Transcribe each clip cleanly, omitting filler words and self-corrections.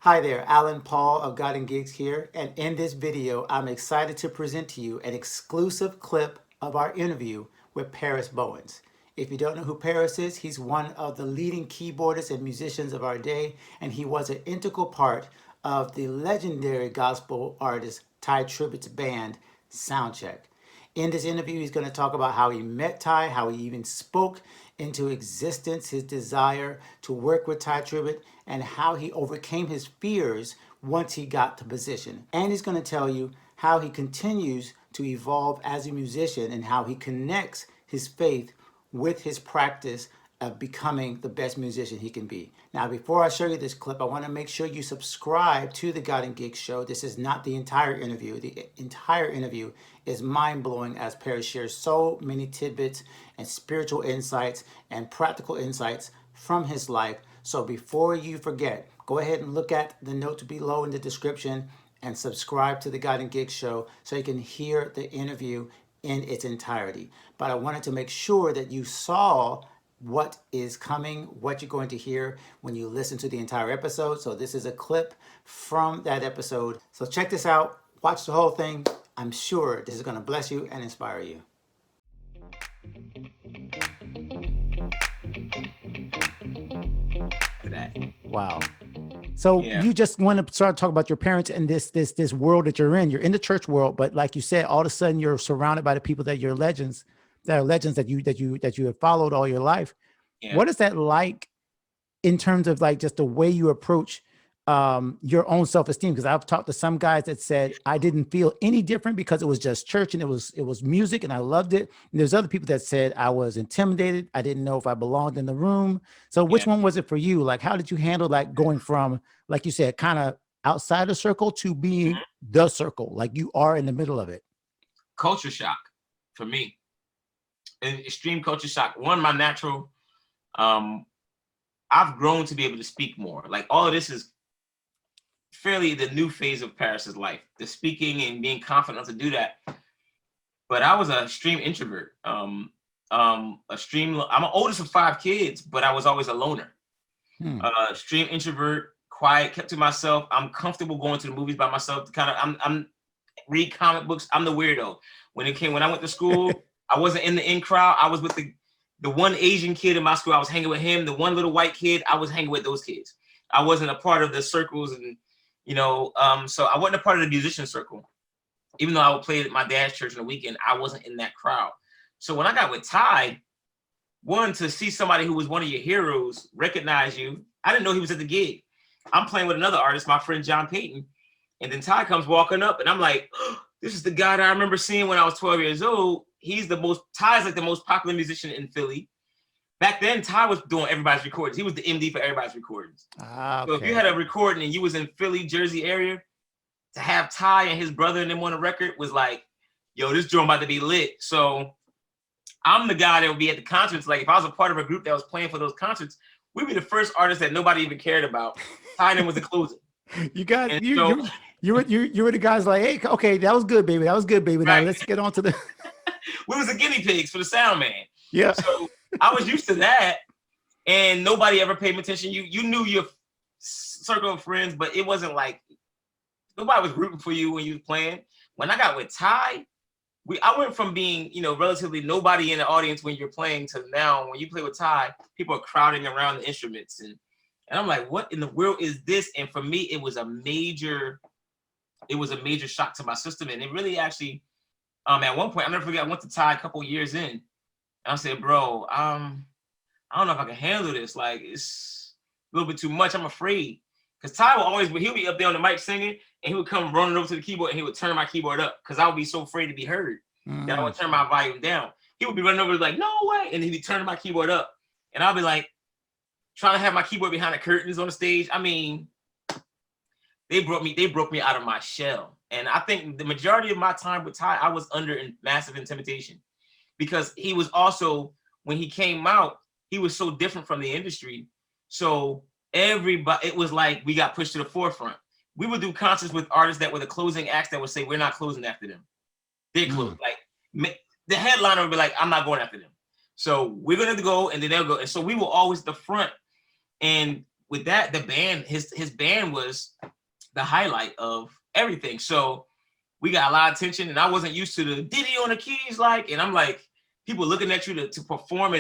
Hi there, Alan Paul of God and Gigs here, and in this video, I'm excited to present to you an exclusive clip of our interview with Parris Bowens. If you don't know who Parris is, he's one of the leading keyboardists and musicians of our day, and he was an integral part of the legendary gospel artist Tye Tribbett's band, Soundcheck. In this interview, he's going to talk about how he met Tye, how he even spoke into existence his desire to work with Tye Tribbett, and how he overcame his fears once he got the position. And he's going to tell you how he continues to evolve as a musician and how he connects his faith with his practice of becoming the best musician he can be. Now, before I show you this clip, I want to make sure you subscribe to the God and Gigs show. This is not the entire interview. The entire interview is mind-blowing as Parris shares so many tidbits and spiritual insights and practical insights from his life. So before you forget, go ahead and look at the notes below in the description and subscribe to the God and Gigs show so you can hear the interview in its entirety. But I wanted to make sure that you saw what is coming, what you're going to hear when you listen to the entire episode. So this is a clip from that episode. So check this out, watch the whole thing. I'm sure this is going to bless you and inspire you. Wow. So you just want to start talking about your parents and this world that you're in. You're in the church world, but like you said, all of a sudden you're surrounded by the people that you're legends, that are legends that you have followed all your life. Yeah. What is that like in terms of like just the way you approach your own self-esteem? Because I've talked to some guys that said I didn't feel any different because it was just church and it was music and I loved it. And there's other people that said I was intimidated. I didn't know if I belonged in the room. So which one was it for you? Like, how did you handle like going from, like you said, kind of outside the circle to being the circle, like you are in the middle of it? Culture shock for me. An extreme culture shock. One, my natural, I've grown to be able to speak more. Like all of this is fairly the new phase of Parris's life, the speaking and being confident to do that. But I was an extreme introvert. I'm an oldest of 5 kids, but I was always a loner. Extreme introvert, quiet, kept to myself. I'm comfortable going to the movies by myself. I'm read comic books. I'm the weirdo. When I went to school, I wasn't in the in crowd. I was with the one Asian kid in my school. I was hanging with him. The one little white kid, I was hanging with those kids. I wasn't a part of the circles and, so I wasn't a part of the musician circle. Even though I would play at my dad's church on the weekend, I wasn't in that crowd. So when I got with Tye, one, to see somebody who was one of your heroes recognize you. I didn't know he was at the gig. I'm playing with another artist, my friend John Payton. And then Tye comes walking up and I'm like, oh, this is the guy that I remember seeing when I was 12 years old. Tye's like the most popular musician in Philly. Back then, Tye was doing everybody's recordings. He was the MD for everybody's recordings. Okay. So if you had a recording and you was in Philly, Jersey area, to have Tye and his brother and them on a record was like, yo, this joint about to be lit. So I'm the guy that would be at the concerts. Like if I was a part of a group that was playing for those concerts, we'd be the first artist that nobody even cared about. Tye and was the closer. You were the guys like, hey, okay, that was good, baby. That was good, baby. Now let's get on to the. We was the guinea pigs for the sound man. Yeah. So I was used to that, and nobody ever paid attention. You knew your circle of friends, but it wasn't like nobody was rooting for you when you was playing. When I got with Tye, I went from being, relatively nobody in the audience when you're playing to now when you play with Tye, people are crowding around the instruments and I'm like, what in the world is this? And for me, it was a major shock to my system. And it really actually, at one point, I'll never forget, I went to Tye a couple years in and I said, bro, I don't know if I can handle this. Like, it's a little bit too much. I'm afraid. Because Tye he'll be up there on the mic singing and he would come running over to the keyboard and he would turn my keyboard up because I would be so afraid to be heard that I would turn my volume down. He would be running over like, no way. And he'd be turning my keyboard up. And I'll be like, trying to have my keyboard behind the curtains on the stage. I mean, they broke me out of my shell. And I think the majority of my time with Tye, I was under massive intimidation because he was also, when he came out, he was so different from the industry. So it was like we got pushed to the forefront. We would do concerts with artists that were the closing acts that would say, we're not closing after them. They're closed. Like the headliner would be like, I'm not going after them. So we're going to go and then they'll go. And so we were always the front. And with that, the band, his band was the highlight of everything. So we got a lot of attention, and I wasn't used to the Diddy on the keys, like, and I'm like, people looking at you to perform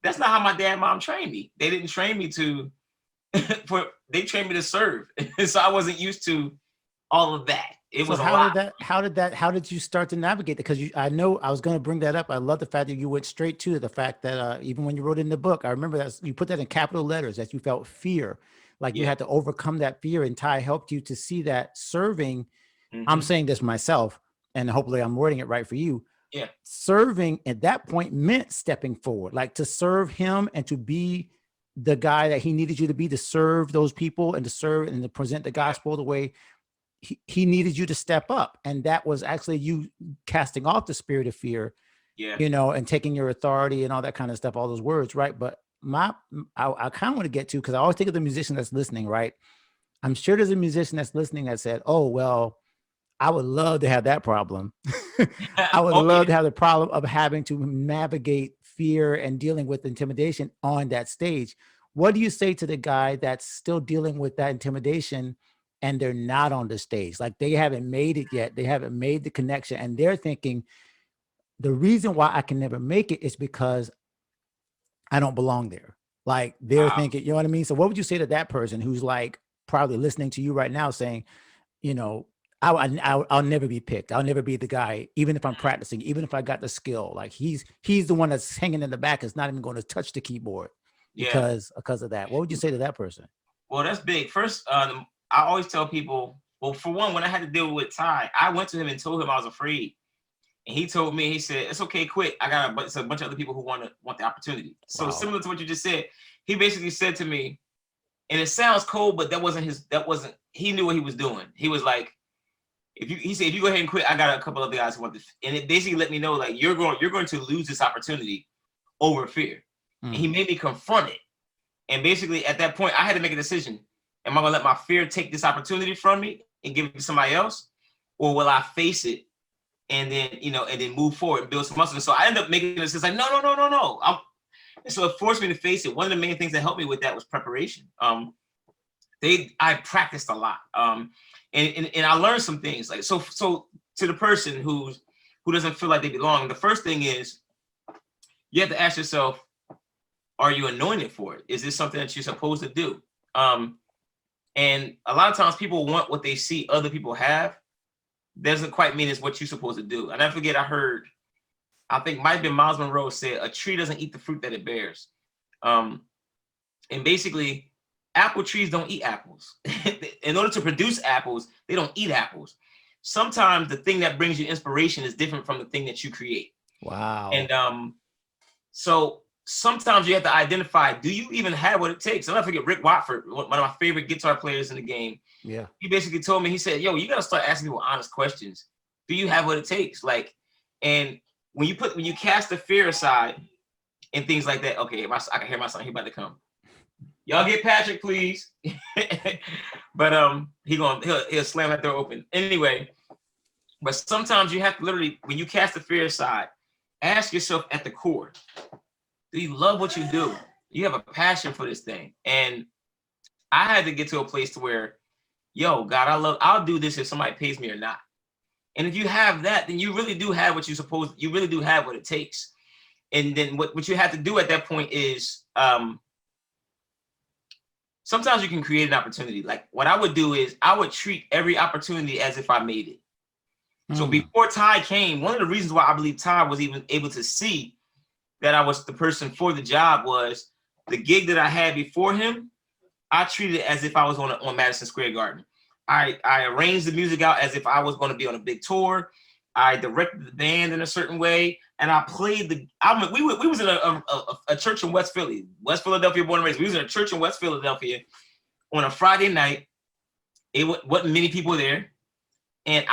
that's not how my dad and mom trained me. They didn't train me to, they trained me to serve. So I wasn't used to all of that. It was a lot. How did you start to navigate that? Because I know I was going to bring that up. I love the fact that you went straight to the fact that even when you wrote in the book, I remember that you put that in capital letters, that you felt fear, like you had to overcome that fear, and Tye helped you to see that serving. I'm saying this myself, and hopefully I'm wording it right for you. Yeah. Serving at that point meant stepping forward, like to serve him and to be the guy that he needed you to be, to serve those people and to serve and to present the gospel the way he needed you to step up. And that was actually you casting off the spirit of fear, you know, and taking your authority and all that kind of stuff, all those words. Right. But I kind of want to get to, because I always think of the musician that's listening, right? I'm sure there's a musician that's listening that said, oh, well, I would love to have that problem. I would love to have the problem of having to navigate fear and dealing with intimidation on that stage. What do you say to the guy that's still dealing with that intimidation and they're not on the stage? Like, they haven't made it yet. They haven't made the connection, and they're thinking the reason why I can never make it is because I don't belong there. Like, they're thinking, you know what I mean? So what would you say to that person who's like probably listening to you right now saying, you know, I'll never be picked. I'll never be the guy, even if I'm practicing, even if I got the skill. Like, he's the one that's hanging in the back, is not even going to touch the keyboard because of that. What would you say to that person? Well, that's big. First, I always tell people, well, for one, when I had to deal with Tye, I went to him and told him I was afraid. And he told me, he said, it's okay, quit. I got a bunch of other people who want the opportunity. So similar to what you just said, he basically said to me, and it sounds cold, but he knew what he was doing. He was like, he said, if you go ahead and quit, I got a couple other guys who want this. And it basically let me know, like, you're going to lose this opportunity over fear. And he made me confront it. And basically at that point, I had to make a decision. Am I going to let my fear take this opportunity from me and give it to somebody else? Or will I face it and then, and then move forward and build some muscle? And so I ended up making a decision, like, no. And so it forced me to face it. One of the main things that helped me with that was preparation. I practiced a lot. And I learned some things, like, so to the person who doesn't feel like they belong, the first thing is you have to ask yourself, are you anointed for it? Is this something that you're supposed to do? And a lot of times people want what they see other people have. Doesn't quite mean it's what you're supposed to do. And I forget, I think might have been Miles Monroe said, a tree doesn't eat the fruit that it bears. And basically, apple trees don't eat apples. In order to produce apples, they don't eat apples. Sometimes the thing that brings you inspiration is different from the thing that you create. Wow. And so sometimes you have to identify, do you even have what it takes? I'll never forget Rick Watford, one of my favorite guitar players in the game. Yeah. He basically told me, he said, yo, you got to start asking people honest questions. Do you have what it takes? Like, and when you cast the fear aside and things like that, okay, I can hear my son, he about to come. Y'all get Patrick, please. But he'll slam that door open. Anyway, but sometimes you have to literally, when you cast the fear aside, ask yourself at the core, do you love what you do? You have a passion for this thing. And I had to get to a place to where, yo, God, I'll do this if somebody pays me or not. And if you have that, then you really do have what you really do have what it takes. And then what you have to do at that point is, sometimes you can create an opportunity. Like, what I would do is I would treat every opportunity as if I made it. So before Tye came, one of the reasons why I believe Tye was even able to see that I was the person for the job was the gig that I had before him. I treated it as if I was on Madison Square Garden. I arranged the music out as if I was going to be on a big tour. I directed the band in a certain way, and I played we was in a church in West Philadelphia, born and raised. We was in a church in West Philadelphia on a Friday night. It wasn't many people there, and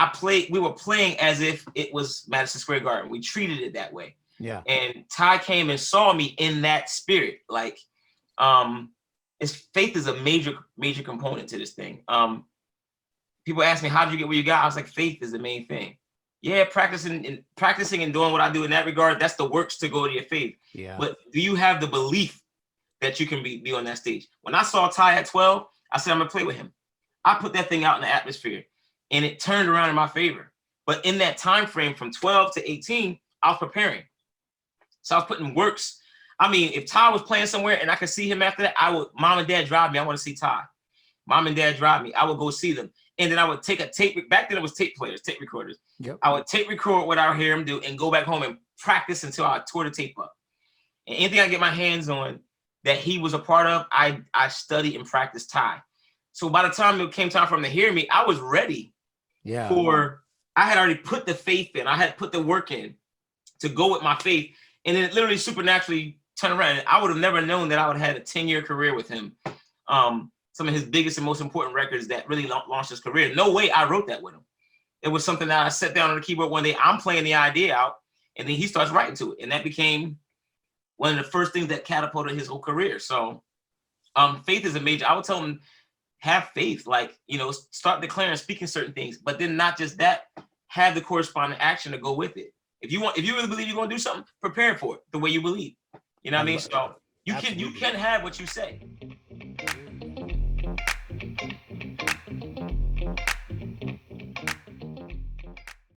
we were playing as if it was Madison Square Garden. We treated it that way. Yeah. And Tye came and saw me in that spirit. Like, faith is a major component to this thing. People ask me, how did you get where you got? I was like, faith is the main thing. Yeah, practicing and doing what I do in that regard, that's the works to go to your faith. Yeah. But do you have the belief that you can be on that stage? When I saw Tye at 12, I said, I'm gonna play with him. I put that thing out in the atmosphere, and it turned around in my favor. But in that time frame from 12 to 18, I was preparing. So I was putting works. I mean, if Ty was playing somewhere and I could see him after that, mom and dad drive me. I want to see Ty. Mom and dad drive me. I would go see them. And then I would take a tape. Back then it was tape players, tape recorders. Yep. I would tape record what I would hear him do and go back home and practice until I tore the tape up. And anything I get my hands on that he was a part of, I studied and practiced Ty. So by the time it came time for him to hear me, I was ready. Yeah. I had already put the faith in. I had put the work in to go with my faith. And then it literally supernaturally turned around. And I would have never known that I would have had a 10-year career with him. Some of his biggest and most important records that really launched his career. No way I wrote that with him. It was something that I sat down on the keyboard one day. I'm playing the idea out, and then he starts writing to it. And that became one of the first things that catapulted his whole career. So faith is a major. I would tell him, have faith, like, start declaring, speaking certain things, but then not just that, have the corresponding action to go with it. If you really believe you're going to do something, prepare for it the way you believe. You know what I mean? So you can have what you say.